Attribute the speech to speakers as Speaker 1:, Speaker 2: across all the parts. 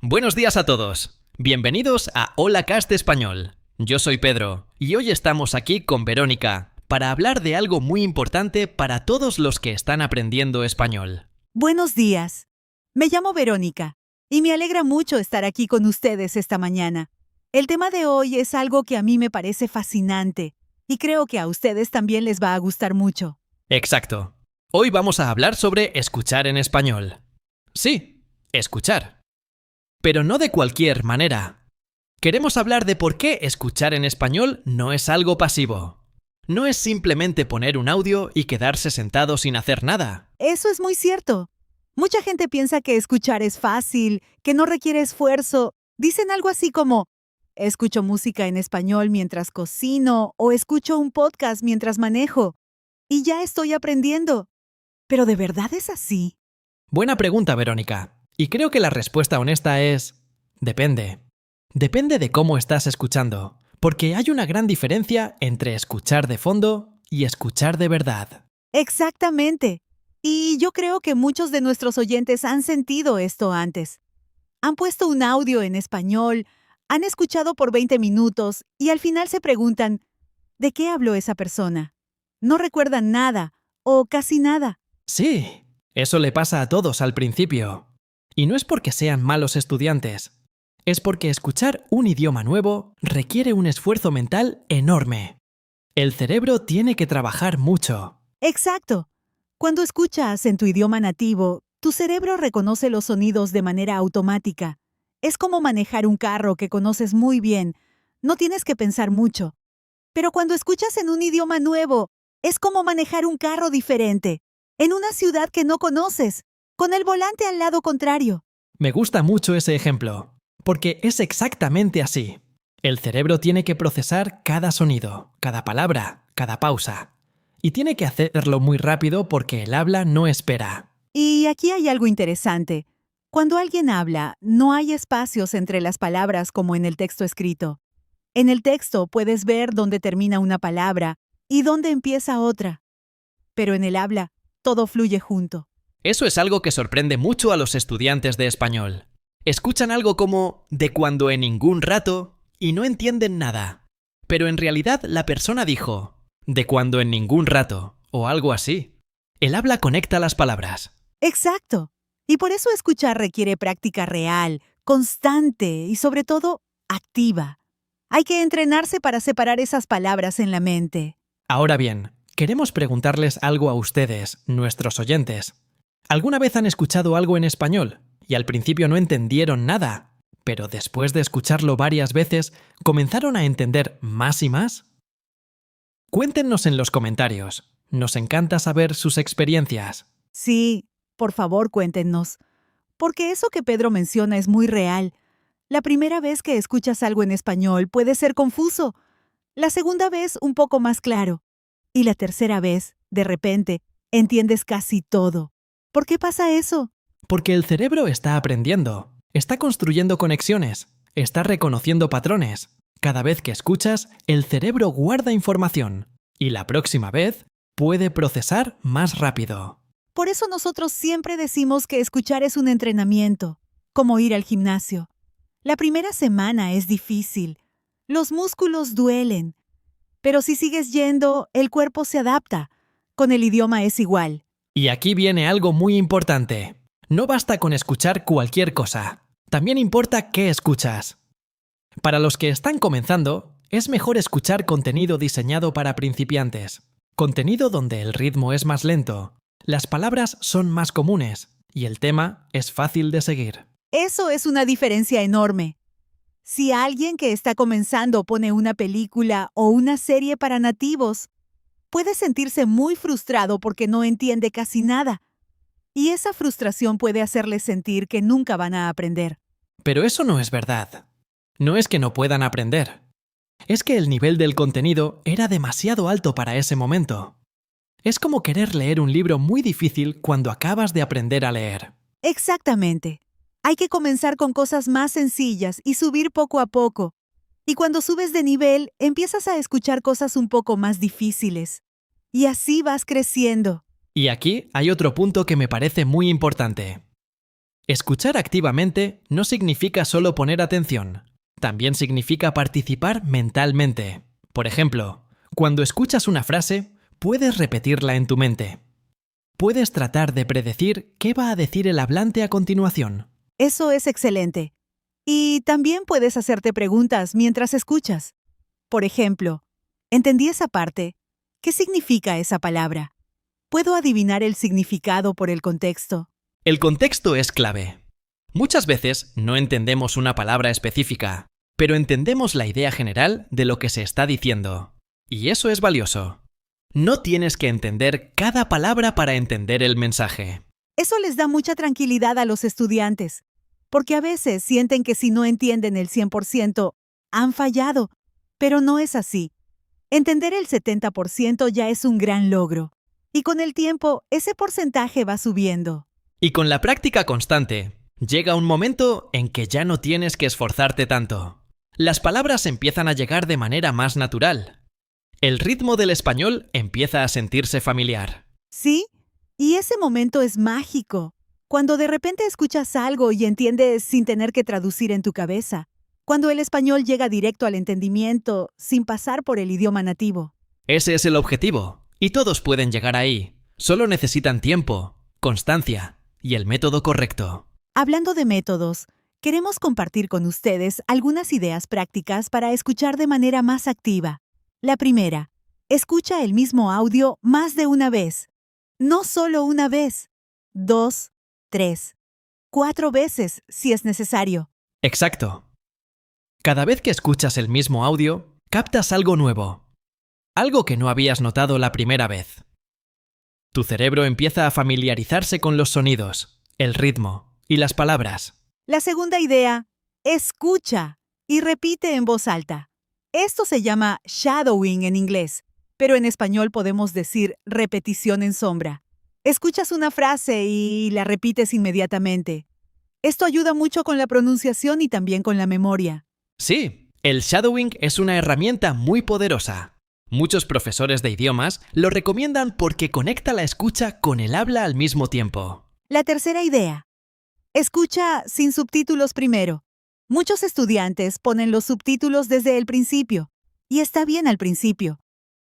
Speaker 1: Buenos días a todos. Bienvenidos a Hola Cast Español. Yo soy Pedro y hoy estamos aquí con Verónica para hablar de algo muy importante para todos los que están aprendiendo español.
Speaker 2: Buenos días. Me llamo Verónica y me alegra mucho estar aquí con ustedes esta mañana. El tema de hoy es algo que a mí me parece fascinante y creo que a ustedes también les va a gustar mucho.
Speaker 1: Exacto. Hoy vamos a hablar sobre escuchar en español. Sí, escuchar. Pero no de cualquier manera. Queremos hablar de por qué escuchar en español no es algo pasivo. No es simplemente poner un audio y quedarse sentado sin hacer nada.
Speaker 2: Eso es muy cierto. Mucha gente piensa que escuchar es fácil, que no requiere esfuerzo. Dicen algo así como, escucho música en español mientras cocino o escucho un podcast mientras manejo. Y ya estoy aprendiendo. ¿Pero de verdad es así?
Speaker 1: Buena pregunta, Verónica. Y creo que la respuesta honesta es... depende. Depende de cómo estás escuchando, porque hay una gran diferencia entre escuchar de fondo y escuchar de verdad.
Speaker 2: Exactamente. Y yo creo que muchos de nuestros oyentes han sentido esto antes. Han puesto un audio en español, han escuchado por 20 minutos y al final se preguntan, ¿de qué habló esa persona? No recuerdan nada o casi nada.
Speaker 1: Sí, eso le pasa a todos al principio. Y no es porque sean malos estudiantes, es porque escuchar un idioma nuevo requiere un esfuerzo mental enorme. El cerebro tiene que trabajar mucho.
Speaker 2: Exacto. Cuando escuchas en tu idioma nativo, tu cerebro reconoce los sonidos de manera automática. Es como manejar un carro que conoces muy bien. No tienes que pensar mucho. Pero cuando escuchas en un idioma nuevo, es como manejar un carro diferente, en una ciudad que no conoces, con el volante al lado contrario.
Speaker 1: Me gusta mucho ese ejemplo, porque es exactamente así. El cerebro tiene que procesar cada sonido, cada palabra, cada pausa. Y tiene que hacerlo muy rápido porque el habla no espera.
Speaker 2: Y aquí hay algo interesante. Cuando alguien habla, no hay espacios entre las palabras como en el texto escrito. En el texto puedes ver dónde termina una palabra y dónde empieza otra. Pero en el habla, todo fluye junto.
Speaker 1: Eso es algo que sorprende mucho a los estudiantes de español. Escuchan algo como de cuando en ningún rato y no entienden nada. Pero en realidad la persona dijo de cuando en ningún rato o algo así. El habla conecta las palabras.
Speaker 2: Exacto. Y por eso escuchar requiere práctica real, constante y sobre todo activa. Hay que entrenarse para separar esas palabras en la mente.
Speaker 1: Ahora bien, queremos preguntarles algo a ustedes, nuestros oyentes. ¿Alguna vez han escuchado algo en español y al principio no entendieron nada, pero después de escucharlo varias veces comenzaron a entender más y más? Cuéntenos en los comentarios. Nos encanta saber sus experiencias.
Speaker 2: Sí, por favor cuéntenos. Porque eso que Pedro menciona es muy real. La primera vez que escuchas algo en español puede ser confuso. La segunda vez un poco más claro. Y la tercera vez, de repente, entiendes casi todo. ¿Por qué pasa eso?
Speaker 1: Porque el cerebro está aprendiendo, está construyendo conexiones, está reconociendo patrones. Cada vez que escuchas, el cerebro guarda información y la próxima vez puede procesar más rápido.
Speaker 2: Por eso nosotros siempre decimos que escuchar es un entrenamiento, como ir al gimnasio. La primera semana es difícil. Los músculos duelen. Pero si sigues yendo, el cuerpo se adapta. Con el idioma es igual.
Speaker 1: Y aquí viene algo muy importante. No basta con escuchar cualquier cosa. También importa qué escuchas. Para los que están comenzando, es mejor escuchar contenido diseñado para principiantes. Contenido donde el ritmo es más lento, las palabras son más comunes y el tema es fácil de seguir.
Speaker 2: Eso es una diferencia enorme. Si alguien que está comenzando pone una película o una serie para nativos, puede sentirse muy frustrado porque no entiende casi nada. Y esa frustración puede hacerles sentir que nunca van a aprender.
Speaker 1: Pero eso no es verdad. No es que no puedan aprender. Es que el nivel del contenido era demasiado alto para ese momento. Es como querer leer un libro muy difícil cuando acabas de aprender a leer.
Speaker 2: Exactamente. Hay que comenzar con cosas más sencillas y subir poco a poco. Y cuando subes de nivel, empiezas a escuchar cosas un poco más difíciles. Y así vas creciendo.
Speaker 1: Y aquí hay otro punto que me parece muy importante. Escuchar activamente no significa solo poner atención, también significa participar mentalmente. Por ejemplo, cuando escuchas una frase, puedes repetirla en tu mente. Puedes tratar de predecir qué va a decir el hablante a continuación.
Speaker 2: Eso es excelente. Y también puedes hacerte preguntas mientras escuchas. Por ejemplo, ¿entendí esa parte? ¿Qué significa esa palabra? ¿Puedo adivinar el significado por el contexto?
Speaker 1: El contexto es clave. Muchas veces no entendemos una palabra específica, pero entendemos la idea general de lo que se está diciendo. Y eso es valioso. No tienes que entender cada palabra para entender el mensaje.
Speaker 2: Eso les da mucha tranquilidad a los estudiantes, porque a veces sienten que si no entienden el 100%, han fallado, pero no es así. Entender el 70% ya es un gran logro, y con el tiempo ese porcentaje va subiendo.
Speaker 1: Y con la práctica constante, llega un momento en que ya no tienes que esforzarte tanto. Las palabras empiezan a llegar de manera más natural. El ritmo del español empieza a sentirse familiar.
Speaker 2: ¿Sí? Y ese momento es mágico, cuando de repente escuchas algo y entiendes sin tener que traducir en tu cabeza, cuando el español llega directo al entendimiento sin pasar por el idioma nativo.
Speaker 1: Ese es el objetivo, y todos pueden llegar ahí. Solo necesitan tiempo, constancia y el método correcto.
Speaker 2: Hablando de métodos, queremos compartir con ustedes algunas ideas prácticas para escuchar de manera más activa. La primera, escucha el mismo audio más de una vez. No solo una vez, 2, 3, 4 veces si es necesario.
Speaker 1: Exacto. Cada vez que escuchas el mismo audio, captas algo nuevo. Algo que no habías notado la primera vez. Tu cerebro empieza a familiarizarse con los sonidos, el ritmo y las palabras.
Speaker 2: La segunda idea, escucha y repite en voz alta. Esto se llama shadowing en inglés, pero en español podemos decir repetición en sombra. Escuchas una frase y la repites inmediatamente. Esto ayuda mucho con la pronunciación y también con la memoria.
Speaker 1: Sí, el shadowing es una herramienta muy poderosa. Muchos profesores de idiomas lo recomiendan porque conecta la escucha con el habla al mismo tiempo.
Speaker 2: La tercera idea, escucha sin subtítulos primero. Muchos estudiantes ponen los subtítulos desde el principio, y está bien al principio.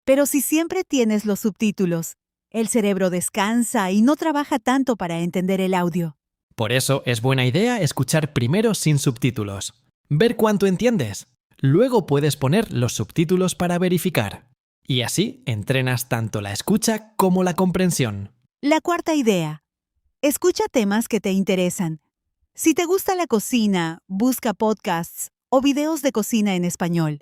Speaker 2: Pero si siempre tienes los subtítulos, el cerebro descansa y no trabaja tanto para entender el audio.
Speaker 1: Por eso es buena idea escuchar primero sin subtítulos. Ver cuánto entiendes. Luego puedes poner los subtítulos para verificar. Y así entrenas tanto la escucha como la comprensión.
Speaker 2: La cuarta idea, escucha temas que te interesan. Si te gusta la cocina, busca podcasts o videos de cocina en español.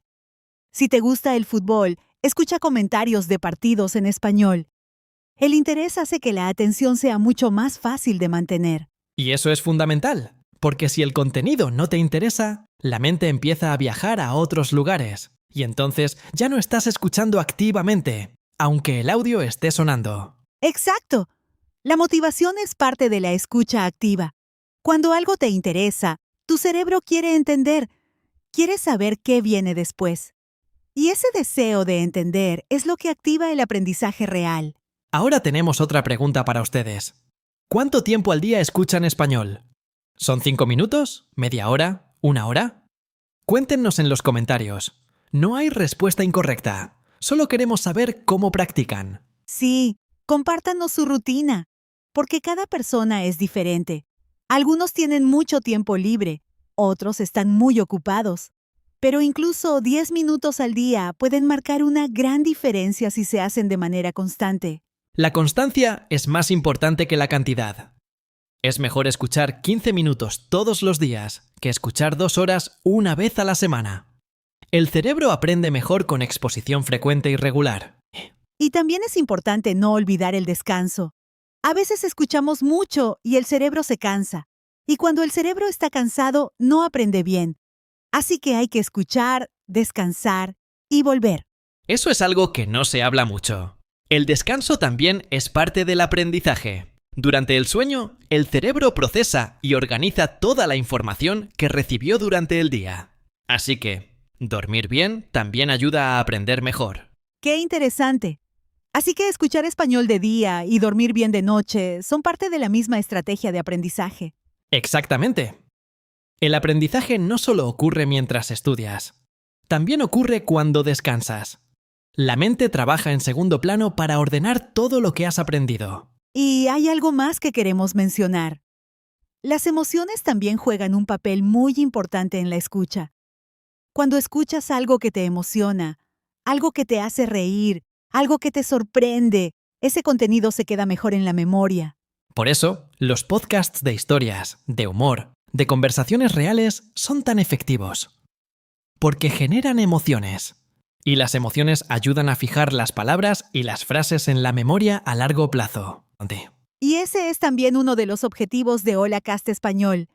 Speaker 2: Si te gusta el fútbol, escucha comentarios de partidos en español. El interés hace que la atención sea mucho más fácil de mantener.
Speaker 1: Y eso es fundamental, porque si el contenido no te interesa, la mente empieza a viajar a otros lugares, y entonces ya no estás escuchando activamente, aunque el audio esté sonando.
Speaker 2: ¡Exacto! La motivación es parte de la escucha activa. Cuando algo te interesa, tu cerebro quiere entender, quiere saber qué viene después. Y ese deseo de entender es lo que activa el aprendizaje real.
Speaker 1: Ahora tenemos otra pregunta para ustedes. ¿Cuánto tiempo al día escuchan español? ¿Son 5 minutos? ¿Media hora? ¿1 hora? Cuéntenos en los comentarios. No hay respuesta incorrecta. Solo queremos saber cómo practican.
Speaker 2: Sí, compártanos su rutina, porque cada persona es diferente. Algunos tienen mucho tiempo libre, otros están muy ocupados. Pero incluso 10 minutos al día pueden marcar una gran diferencia si se hacen de manera constante.
Speaker 1: La constancia es más importante que la cantidad. Es mejor escuchar 15 minutos todos los días que escuchar 2 horas una vez a la semana. El cerebro aprende mejor con exposición frecuente y regular.
Speaker 2: Y también es importante no olvidar el descanso. A veces escuchamos mucho y el cerebro se cansa. Y cuando el cerebro está cansado, no aprende bien. Así que hay que escuchar, descansar y volver.
Speaker 1: Eso es algo que no se habla mucho. El descanso también es parte del aprendizaje. Durante el sueño, el cerebro procesa y organiza toda la información que recibió durante el día. Así que, dormir bien también ayuda a aprender mejor.
Speaker 2: ¡Qué interesante! Así que escuchar español de día y dormir bien de noche son parte de la misma estrategia de aprendizaje.
Speaker 1: Exactamente. El aprendizaje no solo ocurre mientras estudias, también ocurre cuando descansas. La mente trabaja en segundo plano para ordenar todo lo que has aprendido.
Speaker 2: Y hay algo más que queremos mencionar. Las emociones también juegan un papel muy importante en la escucha. Cuando escuchas algo que te emociona, algo que te hace reír, algo que te sorprende, ese contenido se queda mejor en la memoria.
Speaker 1: Por eso, los podcasts de historias, de humor, de conversaciones reales son tan efectivos. Porque generan emociones. Y las emociones ayudan a fijar las palabras y las frases en la memoria a largo plazo.
Speaker 2: Y ese es también uno de los objetivos de Hola Cast Español.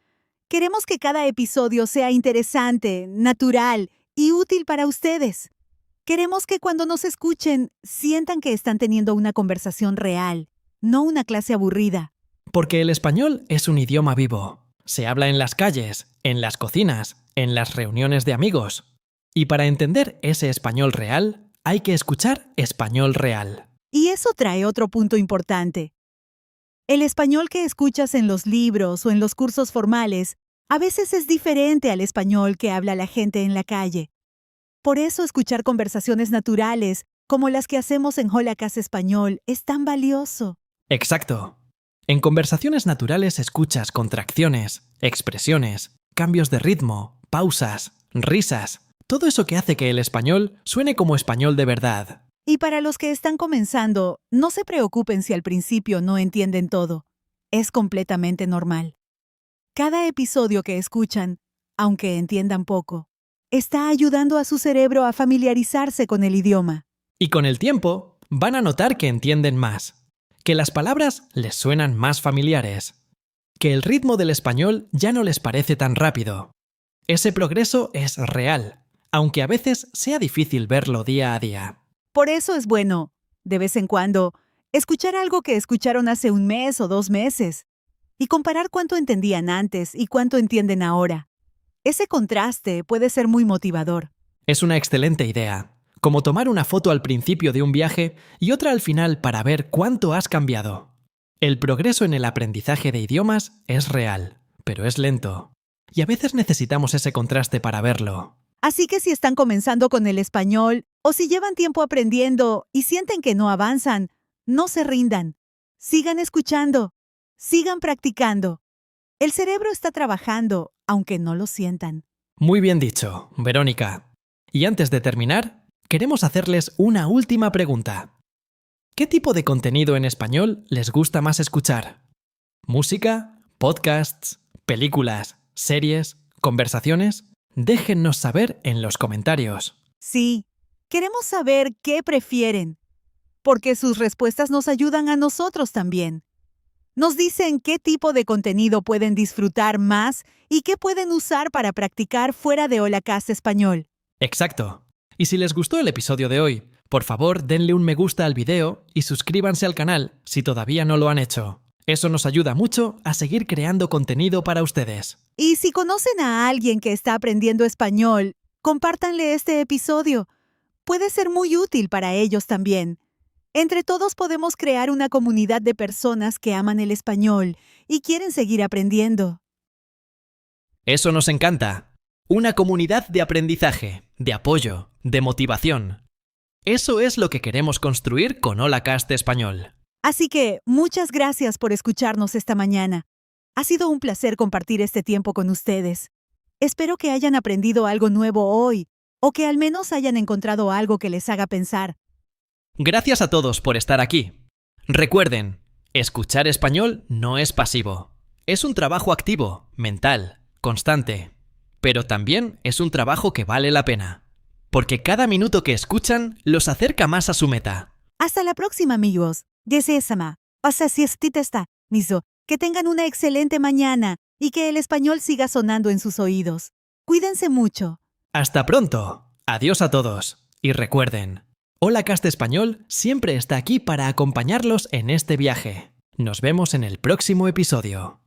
Speaker 2: Queremos que cada episodio sea interesante, natural y útil para ustedes. Queremos que cuando nos escuchen sientan que están teniendo una conversación real, no una clase aburrida.
Speaker 1: Porque el español es un idioma vivo. Se habla en las calles, en las cocinas, en las reuniones de amigos. Y para entender ese español real, hay que escuchar español real.
Speaker 2: Y eso trae otro punto importante. El español que escuchas en los libros o en los cursos formales a veces es diferente al español que habla la gente en la calle. Por eso escuchar conversaciones naturales, como las que hacemos en Hola Cast Español, es tan valioso.
Speaker 1: Exacto. En conversaciones naturales escuchas contracciones, expresiones, cambios de ritmo, pausas, risas, todo eso que hace que el español suene como español de verdad.
Speaker 2: Y para los que están comenzando, no se preocupen si al principio no entienden todo. Es completamente normal. Cada episodio que escuchan, aunque entiendan poco, está ayudando a su cerebro a familiarizarse con el idioma.
Speaker 1: Y con el tiempo, van a notar que entienden más, que las palabras les suenan más familiares, que el ritmo del español ya no les parece tan rápido. Ese progreso es real, aunque a veces sea difícil verlo día a día.
Speaker 2: Por eso es bueno, de vez en cuando, escuchar algo que escucharon hace un mes o 2 meses y comparar cuánto entendían antes y cuánto entienden ahora. Ese contraste puede ser muy motivador.
Speaker 1: Es una excelente idea, como tomar una foto al principio de un viaje y otra al final para ver cuánto has cambiado. El progreso en el aprendizaje de idiomas es real, pero es lento. Y a veces necesitamos ese contraste para verlo.
Speaker 2: Así que si están comenzando con el español o si llevan tiempo aprendiendo y sienten que no avanzan, no se rindan. Sigan escuchando. Sigan practicando. El cerebro está trabajando, aunque no lo sientan.
Speaker 1: Muy bien dicho, Verónica. Y antes de terminar, queremos hacerles una última pregunta. ¿Qué tipo de contenido en español les gusta más escuchar? ¿Música? ¿Podcasts? ¿Películas? ¿Series? ¿Conversaciones? Déjennos saber en los comentarios.
Speaker 2: Sí, queremos saber qué prefieren, porque sus respuestas nos ayudan a nosotros también. Nos dicen qué tipo de contenido pueden disfrutar más y qué pueden usar para practicar fuera de Hola Cast Español.
Speaker 1: Exacto. Y si les gustó el episodio de hoy, por favor denle un me gusta al video y suscríbanse al canal si todavía no lo han hecho. Eso nos ayuda mucho a seguir creando contenido para ustedes.
Speaker 2: Y si conocen a alguien que está aprendiendo español, compártanle este episodio. Puede ser muy útil para ellos también. Entre todos podemos crear una comunidad de personas que aman el español y quieren seguir aprendiendo.
Speaker 1: Eso nos encanta. Una comunidad de aprendizaje, de apoyo, de motivación. Eso es lo que queremos construir con Hola Cast Español.
Speaker 2: Así que muchas gracias por escucharnos esta mañana. Ha sido un placer compartir este tiempo con ustedes. Espero que hayan aprendido algo nuevo hoy o que al menos hayan encontrado algo que les haga pensar.
Speaker 1: Gracias a todos por estar aquí. Recuerden, escuchar español no es pasivo. Es un trabajo activo, mental, constante. Pero también es un trabajo que vale la pena. Porque cada minuto que escuchan los acerca más a su meta.
Speaker 2: Hasta la próxima, amigos. Desésama. Pasasistitesta. Miso. Que tengan una excelente mañana y que el español siga sonando en sus oídos. Cuídense mucho.
Speaker 1: Hasta pronto. Adiós a todos. Y recuerden, Hola Cast Español siempre está aquí para acompañarlos en este viaje. Nos vemos en el próximo episodio.